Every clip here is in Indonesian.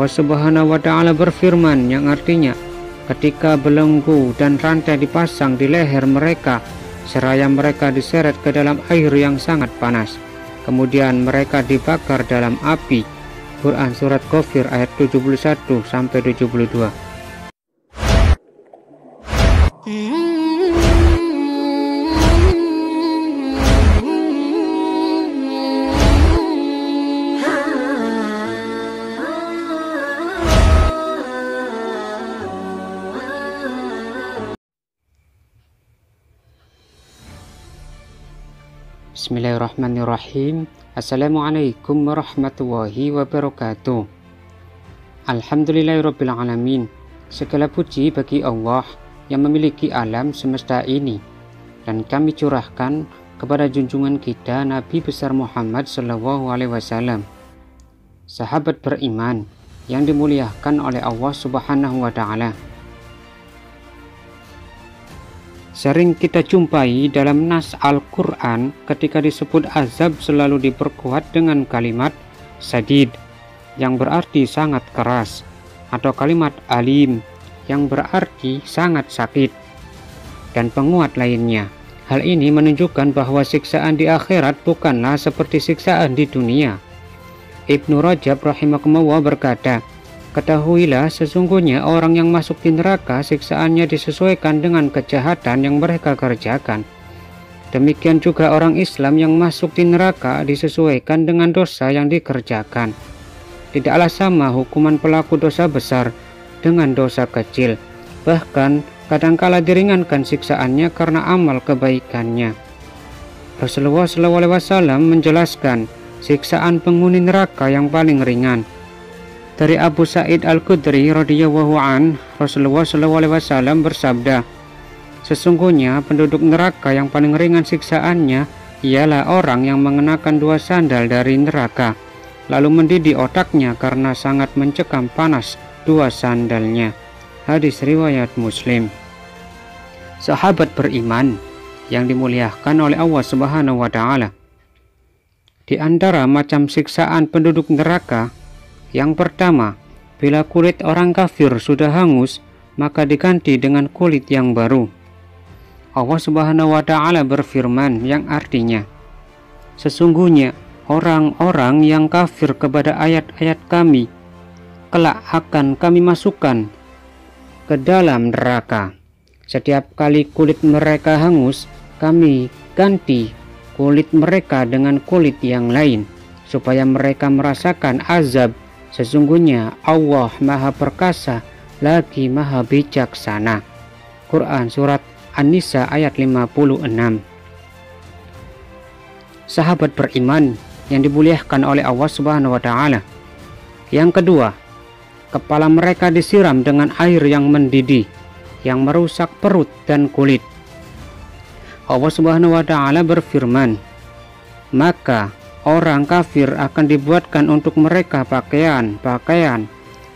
Allah Subhanahu wa Ta'ala berfirman yang artinya, ketika belenggu dan rantai dipasang di leher mereka, seraya mereka diseret ke dalam air yang sangat panas, kemudian mereka dibakar dalam api. Quran Surat Ghafir ayat 71-72. Bismillahirrahmanirrahim. Assalamualaikum warahmatullahi wabarakatuh. Alhamdulillahirrabbilalamin. Segala puji bagi Allah yang memiliki alam semesta ini, dan kami curahkan kepada junjungan kita Nabi besar Muhammad SAW, sahabat beriman yang dimuliakan oleh Allah Subhanahu wa Ta'ala. Sering kita jumpai dalam nas Al-Quran ketika disebut azab selalu diperkuat dengan kalimat sadid yang berarti sangat keras, atau kalimat alim yang berarti sangat sakit, dan penguat lainnya. Hal ini menunjukkan bahwa siksaan di akhirat bukanlah seperti siksaan di dunia. Ibnu Rajab rahimahullah berkata, ketahuilah sesungguhnya orang yang masuk di neraka siksaannya disesuaikan dengan kejahatan yang mereka kerjakan. Demikian juga orang Islam yang masuk di neraka disesuaikan dengan dosa yang dikerjakan. Tidaklah sama hukuman pelaku dosa besar dengan dosa kecil, bahkan kadangkala diringankan siksaannya karena amal kebaikannya. Rasulullah SAW menjelaskan siksaan penghuni neraka yang paling ringan. Dari Abu Sa'id Al-Khudri radhiyallahu an, Rasulullah SAW bersabda, sesungguhnya penduduk neraka yang paling ringan siksaannya ialah orang yang mengenakan 2 sandal dari neraka, lalu mendidih otaknya karena sangat mencekam panas 2 sandalnya. Hadis riwayat Muslim. Sahabat beriman yang dimuliakan oleh Allah Subhanahu wa Ta'ala, di antara macam siksaan penduduk neraka, yang pertama, bila kulit orang kafir sudah hangus, maka diganti dengan kulit yang baru. Allah Subhanahu wa Ta'ala berfirman yang artinya, sesungguhnya orang-orang yang kafir kepada ayat-ayat kami, kelak akan kami masukkan ke dalam neraka. Setiap kali kulit mereka hangus, kami ganti kulit mereka dengan kulit yang lain, supaya mereka merasakan azab. Sesungguhnya Allah Maha Perkasa lagi Maha Bijaksana. Quran Surat An-Nisa ayat 56. Sahabat beriman yang dimuliakan oleh Allah Subhanahu wa Ta'ala. Yang kedua, kepala mereka disiram dengan air yang mendidih, yang merusak perut dan kulit. Allah Subhanahu wa Ta'ala berfirman, maka orang kafir akan dibuatkan untuk mereka pakaian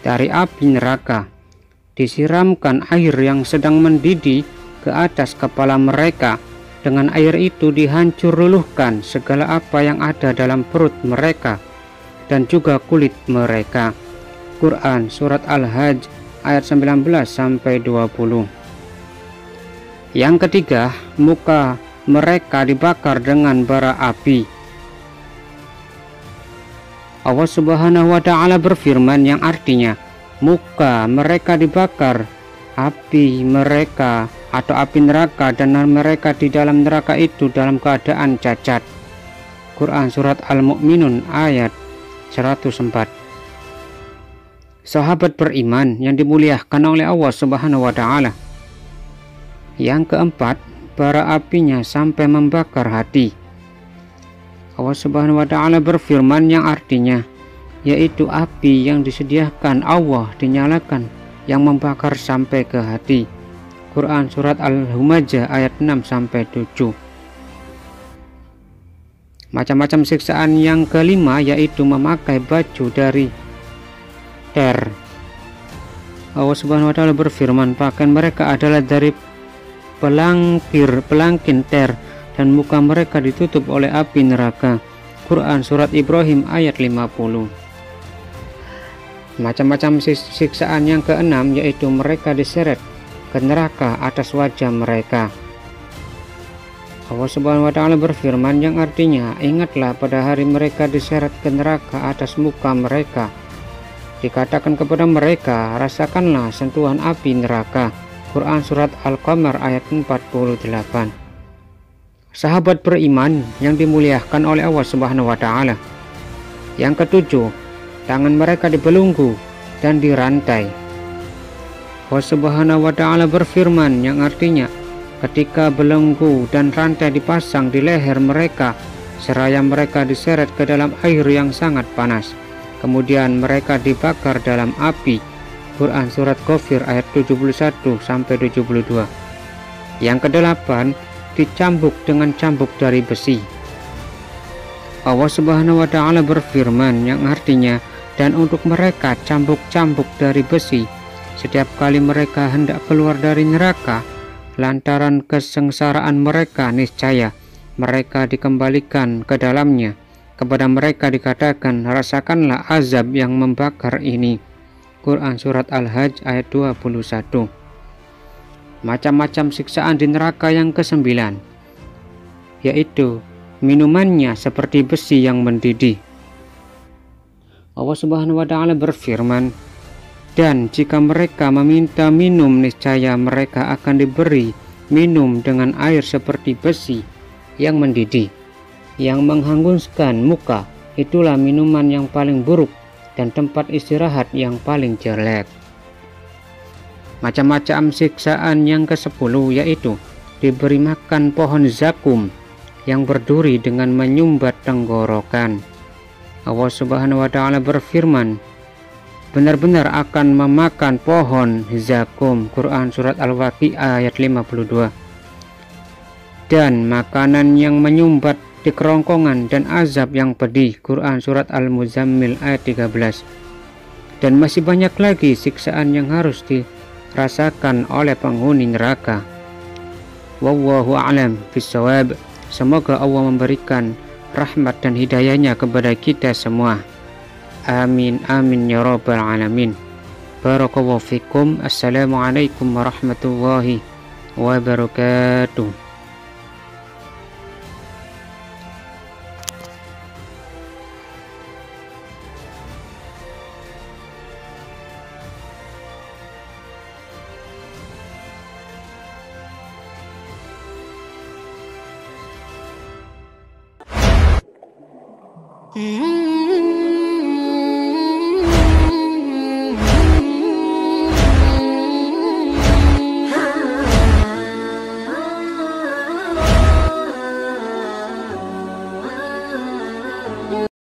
dari api neraka, disiramkan air yang sedang mendidih ke atas kepala mereka. Dengan air itu dihancur luluhkan segala apa yang ada dalam perut mereka dan juga kulit mereka. Quran Surat Al-Hajj ayat 19-20. Yang ketiga, muka mereka dibakar dengan bara api. Allah Subhanahu wa Ta'ala berfirman yang artinya, muka mereka dibakar, api mereka atau api neraka, dan mereka di dalam neraka itu dalam keadaan cacat. Quran Surat Al-Mu'minun ayat 104. Sahabat beriman yang dimuliakan oleh Allah Subhanahu wa Ta'ala. Yang keempat, bara apinya sampai membakar hati. Allah Subhanahu wa Ta'ala berfirman yang artinya, yaitu api yang disediakan Allah dinyalakan yang membakar sampai ke hati. Quran Surat Al-Humajah ayat 6-7. Macam-macam siksaan yang kelima yaitu memakai baju dari ter. Allah Subhanahu wa Ta'ala berfirman, pakaian mereka adalah dari pelangkin ter, dan muka mereka ditutup oleh api neraka. Quran Surat Ibrahim ayat 50. Macam-macam siksaan yang keenam yaitu mereka diseret ke neraka atas wajah mereka. Allah Subhanahu wa Ta'ala berfirman yang artinya, ingatlah pada hari mereka diseret ke neraka atas muka mereka. Dikatakan kepada mereka, rasakanlah sentuhan api neraka. Quran Surat Al-Qamar ayat 48. Sahabat beriman yang dimuliakan oleh Allah Subhanahu wa Ta'ala. Yang ketujuh, tangan mereka dibelenggu dan dirantai. Allah Subhanahu wa Ta'ala berfirman yang artinya, ketika belenggu dan rantai dipasang di leher mereka, seraya mereka diseret ke dalam air yang sangat panas, kemudian mereka dibakar dalam api. Quran Surat Ghafir ayat 71-72. Yang kedelapan, dicambuk dengan cambuk dari besi. Allah Subhanahu wa Ta'ala berfirman yang artinya, dan untuk mereka cambuk-cambuk dari besi setiap kali mereka hendak keluar dari neraka. Lantaran kesengsaraan mereka, niscaya mereka dikembalikan ke dalamnya. Kepada mereka dikatakan, rasakanlah azab yang membakar ini. Quran Surat Al-Hajj ayat 21. Macam-macam siksaan di neraka yang kesembilan, yaitu minumannya seperti besi yang mendidih. Allah Subhanahu wa Ta'ala berfirman, dan jika mereka meminta minum, niscaya mereka akan diberi minum dengan air seperti besi yang mendidih, yang menghanguskan muka. Itulah minuman yang paling buruk dan tempat istirahat yang paling jelek. Macam-macam siksaan yang ke-10 yaitu diberi makan pohon zakum yang berduri dengan menyumbat tenggorokan. Allah Subhanahu wa Ta'ala berfirman, benar-benar akan memakan pohon zakum. Quran Surat Al-Waqi'ah ayat 52. Dan makanan yang menyumbat di kerongkongan dan azab yang pedih. Quran Surat Al-Muzammil ayat 13. Dan masih banyak lagi siksaan yang harus dirasakan oleh penghuni neraka. Wallahu a'lam bishawab. Semoga Allah memberikan rahmat dan hidayahnya kepada kita semua. Amin amin ya rabbal alamin. Barakallahu fikum. Assalamualaikum warahmatullahi wabarakatuh. Mm-hmm.